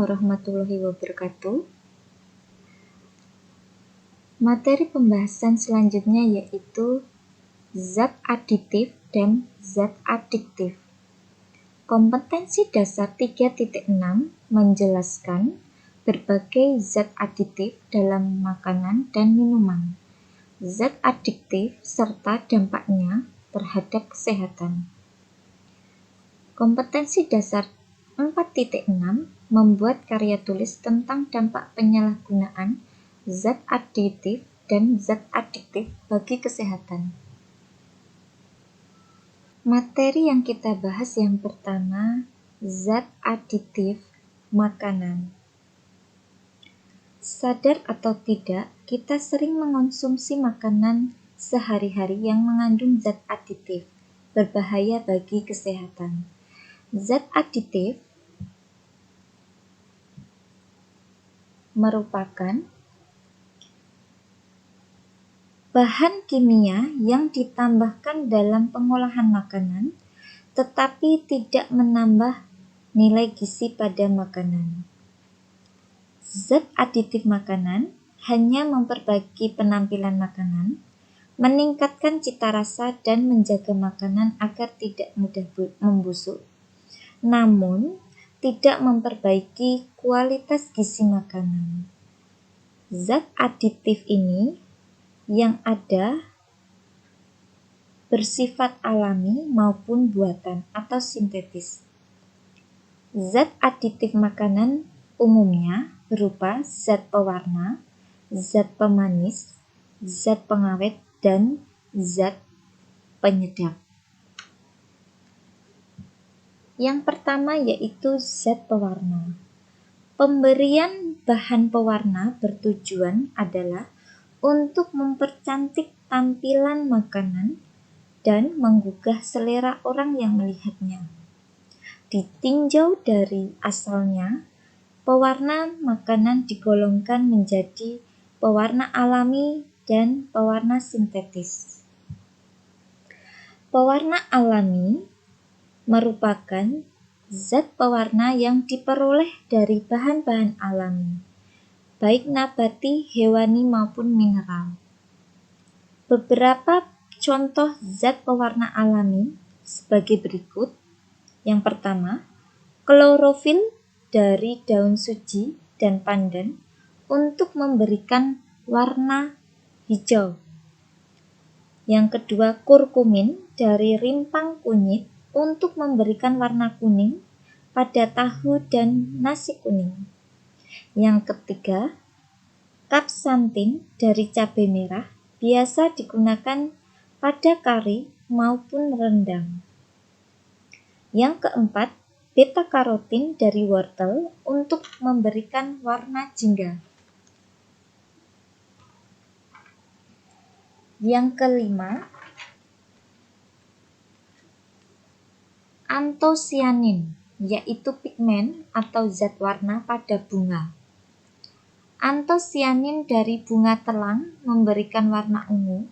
warahmatullahi wabarakatuh. Materi pembahasan selanjutnya yaitu zat aditif dan zat adiktif. Kompetensi dasar 3.6 menjelaskan berbagai zat aditif dalam makanan dan minuman, zat adiktif serta dampaknya terhadap kesehatan. Kompetensi dasar 4.6 membuat karya tulis tentang dampak penyalahgunaan zat aditif dan zat adiktif bagi kesehatan. Materi yang kita bahas yang pertama, zat aditif makanan. Sadar atau tidak, kita sering mengonsumsi makanan sehari-hari yang mengandung zat aditif, berbahaya bagi kesehatan. Zat aditif merupakan bahan kimia yang ditambahkan dalam pengolahan makanan, tetapi tidak menambah nilai gizi pada makanan. Zat aditif makanan hanya memperbaiki penampilan makanan, meningkatkan cita rasa dan menjaga makanan agar tidak mudah membusuk, namun tidak memperbaiki kualitas gizi makanan. Zat aditif ini yang ada bersifat alami maupun buatan atau sintetis. Zat aditif makanan umumnya berupa zat pewarna, zat pemanis, zat pengawet, dan zat penyedap. Yang pertama yaitu zat pewarna. Pemberian bahan pewarna bertujuan adalah untuk mempercantik tampilan makanan dan menggugah selera orang yang melihatnya. Ditinjau dari asalnya, pewarna makanan digolongkan menjadi pewarna alami dan pewarna sintetis. Pewarna alami merupakan zat pewarna yang diperoleh dari bahan-bahan alami, baik nabati, hewani, maupun mineral. Beberapa contoh zat pewarna alami sebagai berikut. Yang pertama, klorofil dari daun suji dan pandan untuk memberikan warna hijau. Yang kedua, kurkumin dari rimpang kunyit untuk memberikan warna kuning pada tahu dan nasi kuning. Yang ketiga, kapsantin dari cabai merah biasa digunakan pada kari maupun rendang. Yang keempat, beta karotin dari wortel untuk memberikan warna jingga. Yang kelima, antosianin, yaitu pigmen atau zat warna pada bunga. Antosianin dari bunga telang memberikan warna ungu,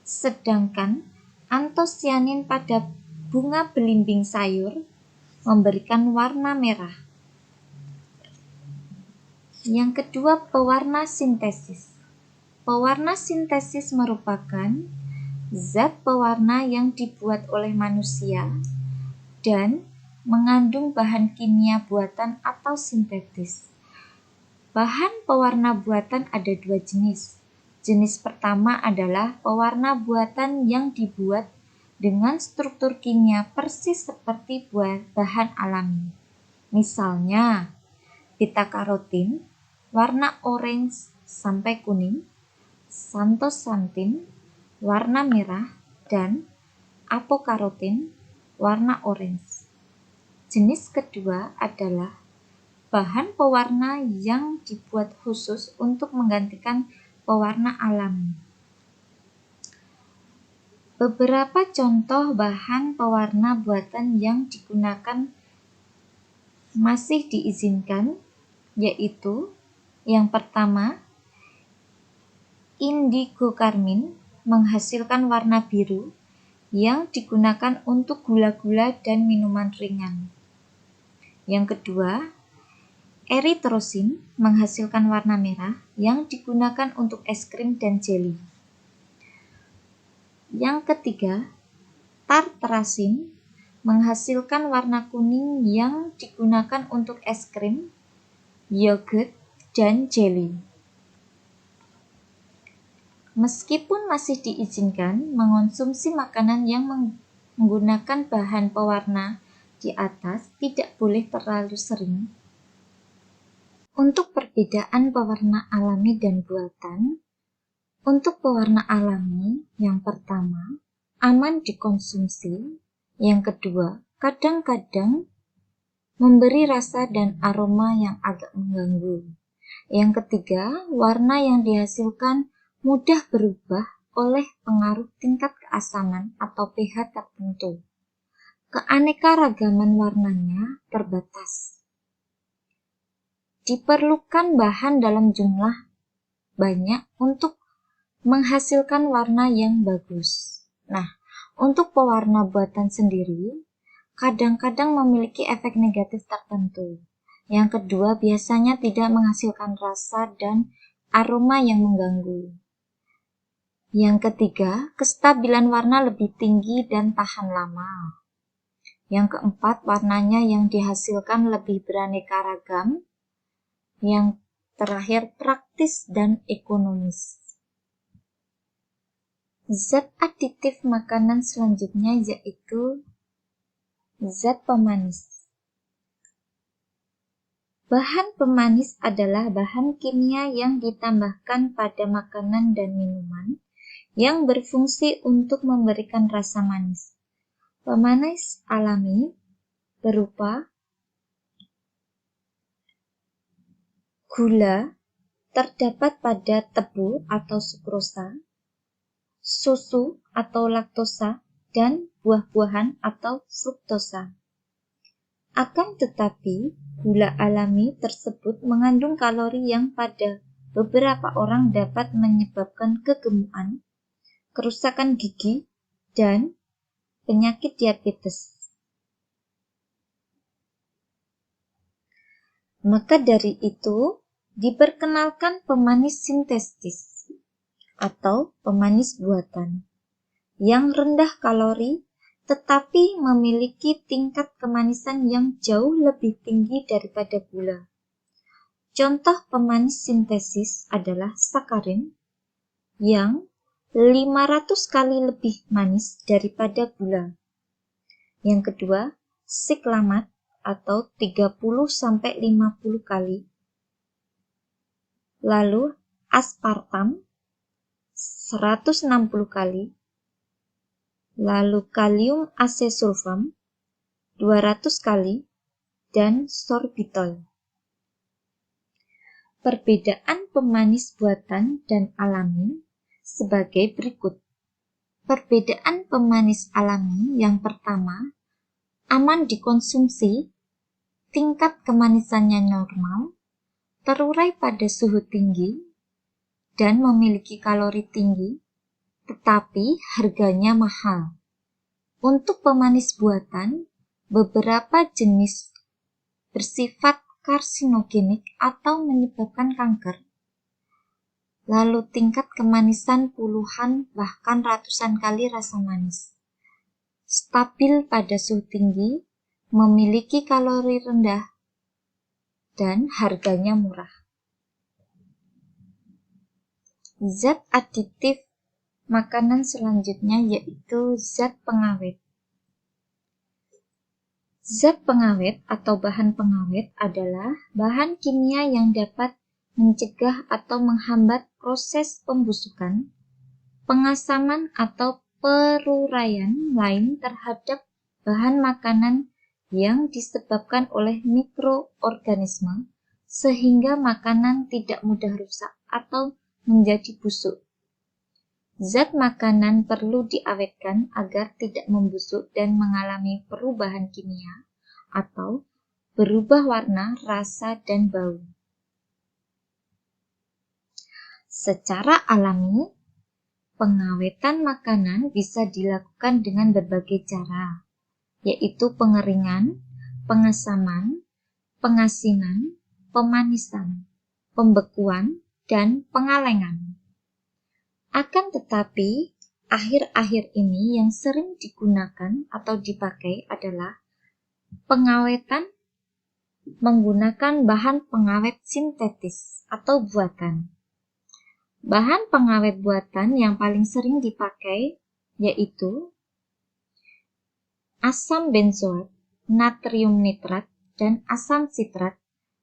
sedangkan antosianin pada bunga belimbing sayur memberikan warna merah. Yang kedua, pewarna sintesis. Pewarna sintesis merupakan zat pewarna yang dibuat oleh manusia dan mengandung bahan kimia buatan atau sintetis. Bahan pewarna buatan ada dua jenis. Jenis pertama adalah pewarna buatan yang dibuat dengan struktur kimia persis seperti bahan alami. Misalnya, beta karotin warna orange sampai kuning, santosantin warna merah, dan apokarotin warna orange. Jenis kedua adalah bahan pewarna yang dibuat khusus untuk menggantikan pewarna alami. Beberapa contoh bahan pewarna buatan yang digunakan masih diizinkan yaitu yang pertama, indigo karmin menghasilkan warna biru yang digunakan untuk gula-gula dan minuman ringan. Yang kedua, Eritrosin menghasilkan warna merah yang digunakan untuk es krim dan jeli. Yang ketiga, tartarasin menghasilkan warna kuning yang digunakan untuk es krim, yogurt, dan jeli. Meskipun masih diizinkan mengonsumsi makanan yang menggunakan bahan pewarna di atas, tidak boleh terlalu sering. Untuk perbedaan pewarna alami dan buatan, untuk pewarna alami, yang pertama, aman dikonsumsi. Yang kedua, kadang-kadang memberi rasa dan aroma yang agak mengganggu. Yang ketiga, warna yang dihasilkan mudah berubah oleh pengaruh tingkat keasaman atau pH tertentu. Keanekaragaman warnanya terbatas. Diperlukan bahan dalam jumlah banyak untuk menghasilkan warna yang bagus. Nah, untuk pewarna buatan sendiri, kadang-kadang memiliki efek negatif tertentu. Yang kedua, biasanya tidak menghasilkan rasa dan aroma yang mengganggu. Yang ketiga, kestabilan warna lebih tinggi dan tahan lama. Yang keempat, warnanya yang dihasilkan lebih beraneka ragam. Yang terakhir, praktis dan ekonomis. Zat aditif makanan selanjutnya yaitu zat pemanis. Bahan pemanis adalah bahan kimia yang ditambahkan pada makanan dan minuman yang berfungsi untuk memberikan rasa manis. Pemanis alami berupa gula terdapat pada tebu atau sukrosa, susu atau laktosa, dan buah-buahan atau fruktosa. Akan tetapi, gula alami tersebut mengandung kalori yang pada beberapa orang dapat menyebabkan kegemukan, kerusakan gigi, dan penyakit diabetes. Maka dari itu, diperkenalkan pemanis sintetis atau pemanis buatan yang rendah kalori tetapi memiliki tingkat kemanisan yang jauh lebih tinggi daripada gula. Contoh pemanis sintetis adalah sakarin yang 500 kali lebih manis daripada gula. Yang kedua, siklamat atau 30-50 kali. Lalu aspartam 160 kali. Lalu kalium asesulfam 200 kali dan sorbitol. Perbedaan pemanis buatan dan alami sebagai berikut. Perbedaan pemanis alami yang pertama, aman dikonsumsi, tingkat kemanisannya normal, terurai pada suhu tinggi, dan memiliki kalori tinggi, tetapi harganya mahal. Untuk pemanis buatan, beberapa jenis bersifat karsinogenik atau menyebabkan kanker. Lalu tingkat kemanisan puluhan bahkan ratusan kali rasa manis. Stabil pada suhu tinggi, memiliki kalori rendah, dan harganya murah. Zat aditif makanan selanjutnya yaitu zat pengawet. Zat pengawet atau bahan pengawet adalah bahan kimia yang dapat mencegah atau menghambat proses pembusukan, pengasaman atau peruraian lain terhadap bahan makanan yang disebabkan oleh mikroorganisme sehingga makanan tidak mudah rusak atau menjadi busuk. Zat makanan perlu diawetkan agar tidak membusuk dan mengalami perubahan kimia atau berubah warna, rasa, dan bau. Secara alami, pengawetan makanan bisa dilakukan dengan berbagai cara, yaitu pengeringan, pengasaman, pengasinan, pemanisan, pembekuan, dan pengalengan. Akan tetapi, akhir-akhir ini yang sering digunakan atau dipakai adalah pengawetan menggunakan bahan pengawet sintetis atau buatan. Bahan pengawet buatan yang paling sering dipakai yaitu asam benzoat, natrium nitrat, dan asam sitrat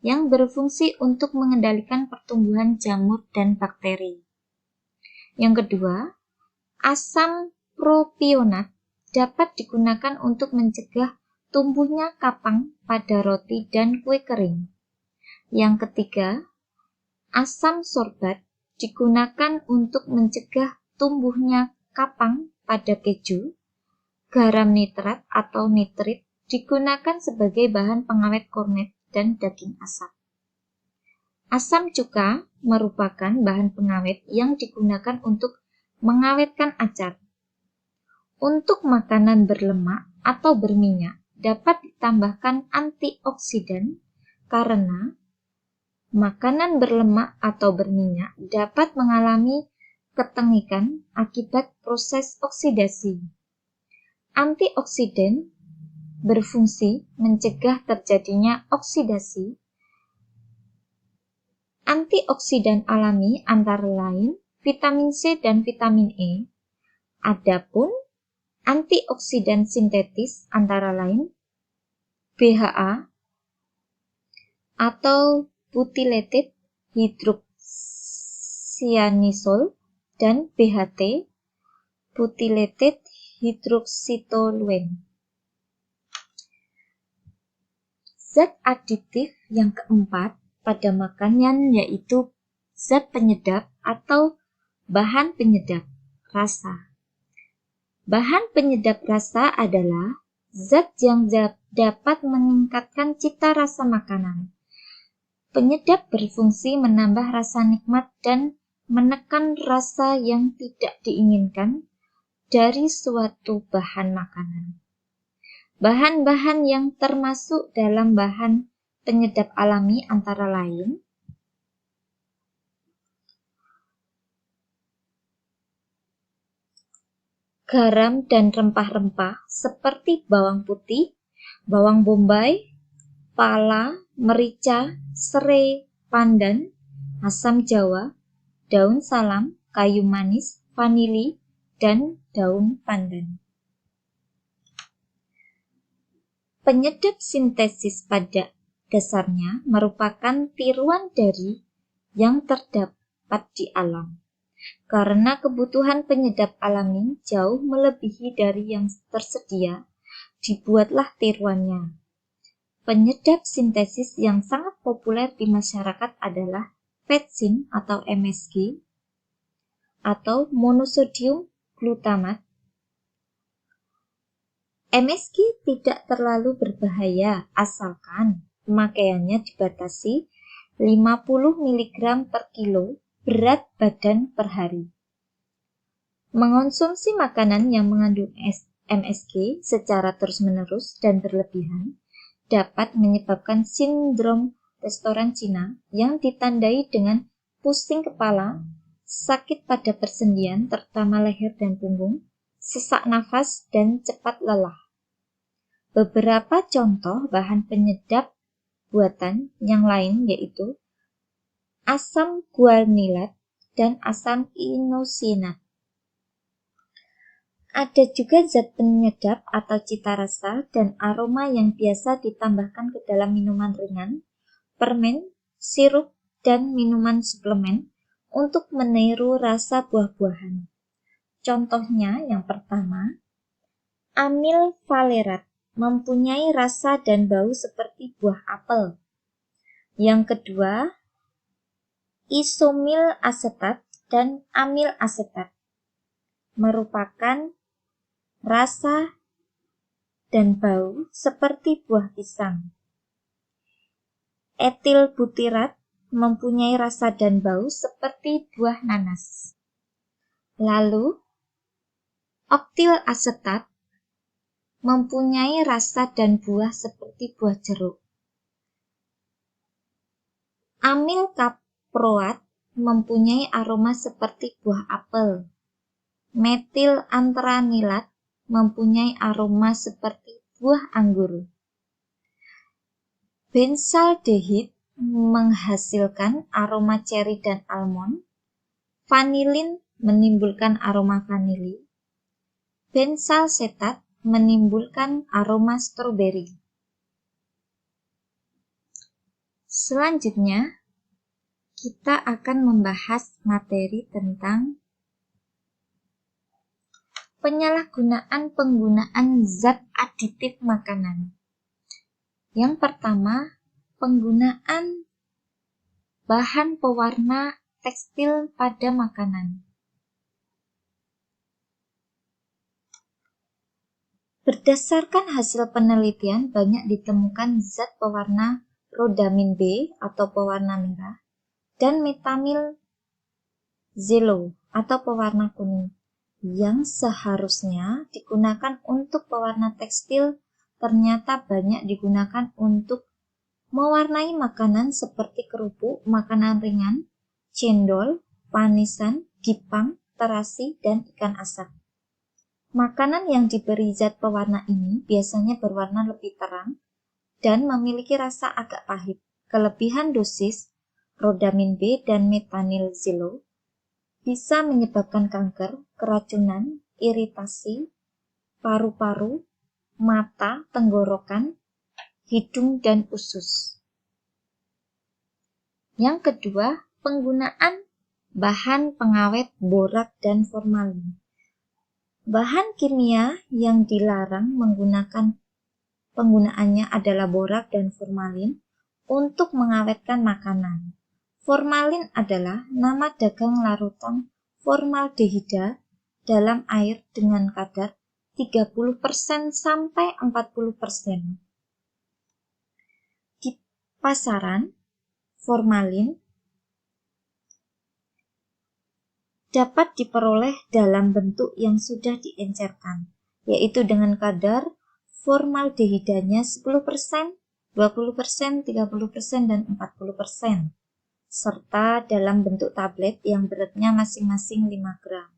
yang berfungsi untuk mengendalikan pertumbuhan jamur dan bakteri. Yang kedua, asam propionat dapat digunakan untuk mencegah tumbuhnya kapang pada roti dan kue kering. Yang ketiga, asam sorbat digunakan untuk mencegah tumbuhnya kapang pada keju. Garam nitrat atau nitrit digunakan sebagai bahan pengawet kornet dan daging asap. Asam cuka merupakan bahan pengawet yang digunakan untuk mengawetkan acar. Untuk makanan berlemak atau berminyak dapat ditambahkan antioksidan karena makanan berlemak atau berminyak dapat mengalami ketengikan akibat proses oksidasi. Antioksidan berfungsi mencegah terjadinya oksidasi. Antioksidan alami antara lain vitamin C dan vitamin E. Adapun antioksidan sintetis antara lain BHA atau butylated hydroxyanisole dan BHT butylated hydroxytoluene. Zat aditif yang keempat pada makanan yaitu zat penyedap atau bahan penyedap rasa. Bahan penyedap rasa adalah zat yang dapat meningkatkan cita rasa makanan. Penyedap berfungsi menambah rasa nikmat dan menekan rasa yang tidak diinginkan dari suatu bahan makanan. Bahan-bahan yang termasuk dalam bahan penyedap alami antara lain garam dan rempah-rempah seperti bawang putih, bawang bombay, pala, merica, serai, pandan, asam jawa, daun salam, kayu manis, vanili, dan daun pandan. Penyedap sintesis pada dasarnya merupakan tiruan dari yang terdapat di alam. Karena kebutuhan penyedap alami jauh melebihi dari yang tersedia, dibuatlah tiruannya. Penyedap sintesis yang sangat populer di masyarakat adalah vetsin atau MSG atau monosodium glutamat. MSG tidak terlalu berbahaya asalkan pemakaiannya dibatasi 50 mg per kilo berat badan per hari. Mengonsumsi makanan yang mengandung MSG secara terus-menerus dan berlebihan dapat menyebabkan sindrom restoran Cina yang ditandai dengan pusing kepala, sakit pada persendian terutama leher dan punggung, sesak nafas, dan cepat lelah. Beberapa contoh bahan penyedap buatan yang lain yaitu asam guanilat dan asam inosinat. Ada juga zat penyedap atau cita rasa dan aroma yang biasa ditambahkan ke dalam minuman ringan, permen, sirup, dan minuman suplemen untuk meniru rasa buah-buahan. Contohnya yang pertama, amil valerat mempunyai rasa dan bau seperti buah apel. Yang kedua, isomil asetat dan amil asetat merupakan rasa dan bau seperti buah pisang. Etil butirat mempunyai rasa dan bau seperti buah nanas. Lalu, oktil asetat mempunyai rasa dan buah seperti buah jeruk. Amil kaproat mempunyai aroma seperti buah apel. Metil antranilat mempunyai aroma seperti buah anggur. Benzaldehid menghasilkan aroma ceri dan almond. Vanilin menimbulkan aroma vanili. Benzalsetat menimbulkan aroma stroberi. Selanjutnya, kita akan membahas materi tentang penyalahgunaan penggunaan zat aditif makanan. Yang pertama, penggunaan bahan pewarna tekstil pada makanan. Berdasarkan hasil penelitian, banyak ditemukan zat pewarna rhodamin B atau pewarna merah dan metamil zelo atau pewarna kuning yang seharusnya digunakan untuk pewarna tekstil ternyata banyak digunakan untuk mewarnai makanan seperti kerupuk, makanan ringan, cendol, panisan, gipang, terasi, dan ikan asap. Makanan yang diberi zat pewarna ini biasanya berwarna lebih terang dan memiliki rasa agak pahit. Kelebihan dosis rhodamin B dan metanil zelo bisa menyebabkan kanker, keracunan, iritasi, paru-paru, mata, tenggorokan, hidung, dan usus. Yang kedua, penggunaan bahan pengawet borak dan formalin. Bahan kimia yang dilarang penggunaannya adalah borak dan formalin untuk mengawetkan makanan. Formalin adalah nama dagang larutan formaldehida dalam air dengan kadar 30% sampai 40%. Di pasaran, formalin dapat diperoleh dalam bentuk yang sudah diencerkan, yaitu dengan kadar formaldehidanya 10%, 20%, 30%, dan 40%, serta dalam bentuk tablet yang beratnya masing-masing 5 gram.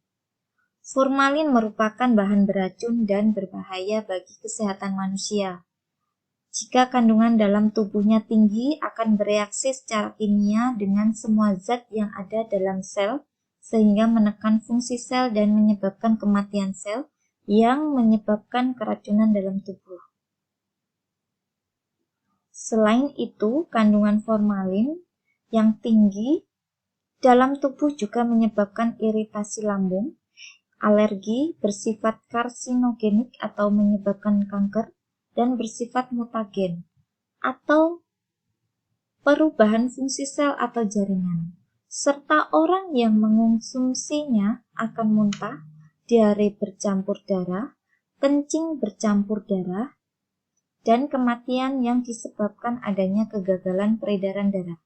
Formalin merupakan bahan beracun dan berbahaya bagi kesehatan manusia. Jika kandungan dalam tubuhnya tinggi, akan bereaksi secara kimia dengan semua zat yang ada dalam sel, sehingga menekan fungsi sel dan menyebabkan kematian sel yang menyebabkan keracunan dalam tubuh. Selain itu, kandungan formalin yang tinggi dalam tubuh juga menyebabkan iritasi lambung, alergi, bersifat karsinogenik atau menyebabkan kanker, dan bersifat mutagen atau perubahan fungsi sel atau jaringan. Serta orang yang mengonsumsinya akan muntah, diare bercampur darah, kencing bercampur darah, dan kematian yang disebabkan adanya kegagalan peredaran darah.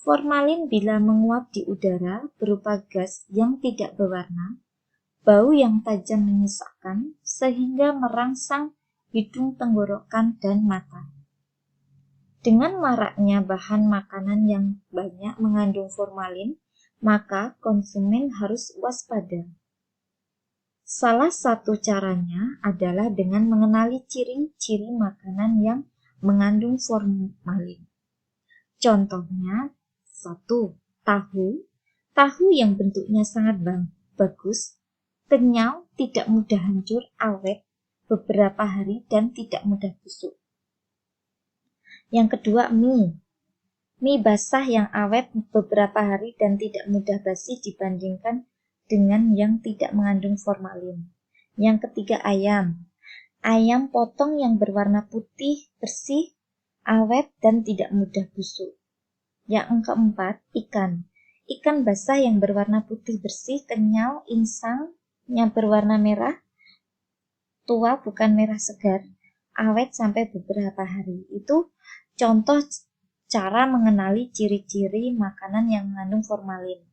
Formalin bila menguap di udara berupa gas yang tidak berwarna, bau yang tajam menyesakkan, sehingga merangsang hidung, tenggorokan, dan mata. Dengan maraknya bahan makanan yang banyak mengandung formalin, maka konsumen harus waspada. Salah satu caranya adalah dengan mengenali ciri-ciri makanan yang mengandung formalin. Contohnya, 1. Tahu yang bentuknya sangat bagus, kenyal, tidak mudah hancur, awet beberapa hari, dan tidak mudah busuk. Yang kedua, mie basah yang awet beberapa hari dan tidak mudah basi dibandingkan dengan yang tidak mengandung formalin. Yang ketiga, ayam potong yang berwarna putih, bersih, awet, dan tidak mudah busuk. Yang keempat, ikan basah yang berwarna putih, bersih, kenyal, insang, yang berwarna merah, tua bukan merah segar, awet sampai beberapa hari. Itu contoh cara mengenali ciri-ciri makanan yang mengandung formalin.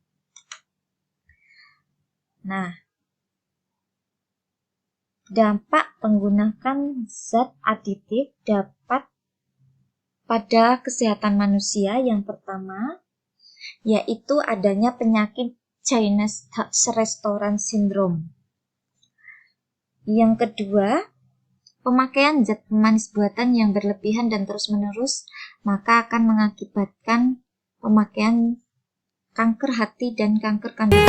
Nah, dampak menggunakan zat aditif dapat pada kesehatan manusia. Yang pertama, yaitu adanya penyakit Chinese Restaurant Syndrome. Yang kedua, pemakaian zat pemanis buatan yang berlebihan dan terus-menerus, maka akan mengakibatkan pemakaian kanker hati dan kanker kandungan.